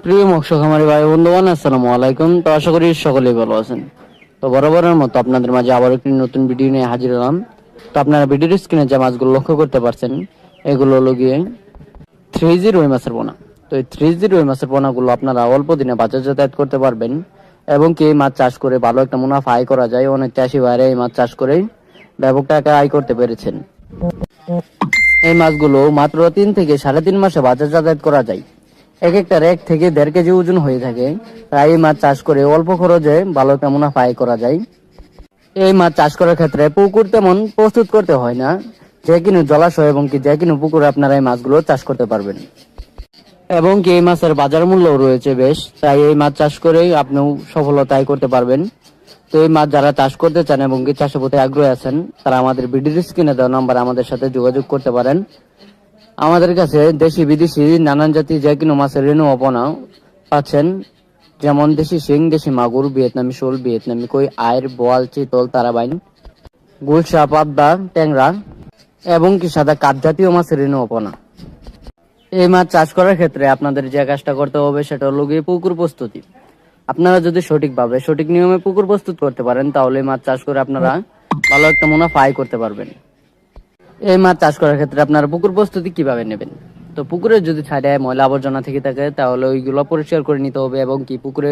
প্রিয় মৎস্য খামারি ভাই বন্ধুগণ, আসসালামু আলাইকুম। তো আশা করি সকলেই ভালো আছেন। তো বরাবরের মতো আপনাদের মাঝে আবার একটি নতুন ভিডিও নিয়ে হাজির হলাম। তো আপনারা ভিডিওর স্ক্রিনে যে মাছগুলো লক্ষ্য করতে পারছেন, এগুলো হলো গিয়ে 3G রুই মাছের পোনা। তো এই 3G রুই মাছের পোনাগুলো আপনারা অল্প দিনে বাজার যাতায়াত করতে পারবেন এবং কি এই মাছ চাষ করে ভালো একটা মুনাফা আয় করা যায়। অনেক চাষি ভাইরা এই মাছ চাষ করে ব্যাপক টাকা আয় করতে পেরেছেন। এই মাছগুলো মাত্র 3 থেকে 3.5 মাসে বাজার যাতায়াত করা যায়। এক একটার 1 থেকে 1.5 কেজি ওজন হয়ে থাকে। তাই এই মাছ চাষ করে অল্প খরচে ভালো একটা মুনাফা আয় করা যায়। এই মাছ চাষ করার ক্ষেত্রে পুকুর তেমন প্রস্তুত করতে হয় না। যে কোনো জলাশয় এবং কি যে কোনো পুকুরে আপনারা এই মাছগুলো চাষ করতে পারবেন এবং কি এই মাছের বাজার মূল্য রয়েছে বেশ। তাই এই মাছ চাষ করেই আপনিও সফলতা আয় করতে পারবেন। তো এই মাছ যারা চাষ করতে চান এবং কি চাষের প্রতি আগ্রহী আছেন, তারা আমাদের ভিডিওর স্ক্রিনে দেওয়া নাম্বারে আমাদের সাথে যোগাযোগ করতে পারেন। আমাদের কাছে দেশি বিদেশি নানান জাতি যে কোনো মাছের রেণু অপনা পাচ্ছেন, যেমন দেশি শিং, দেশি মাগুর, ভিয়েতনামি শোল, ভিয়েতনামি কই, আইর, বোয়াল, চিতল, তারাবাইন, গুলশা, পাবদা, ট্যাংরা এবং কি সাদা কাপ জাতীয় মাছের রেণু অপনা। এই মাছ চাষ করার ক্ষেত্রে আপনাদের যে কাজটা করতে হবে সেটা হলো গিয়ে পুকুর প্রস্তুতি। আপনারা যদি সঠিকভাবে সঠিক নিয়মে পুকুর প্রস্তুত করতে পারেন, তাহলে এই মাছ চাষ করে আপনারা ভালো একটা মুনাফা আয় করতে পারবেন। এই মাছ চাষ করার ক্ষেত্রে আপনারা পুকুর প্রস্তুতি কিভাবে নেবেন? তো পুকুরে যদি ছাড়ে ময়লা আবর্জনা থেকে থাকে, তাহলে ওইগুলো পরিষ্কার করে নিতে হবে এবং কি পুকুরে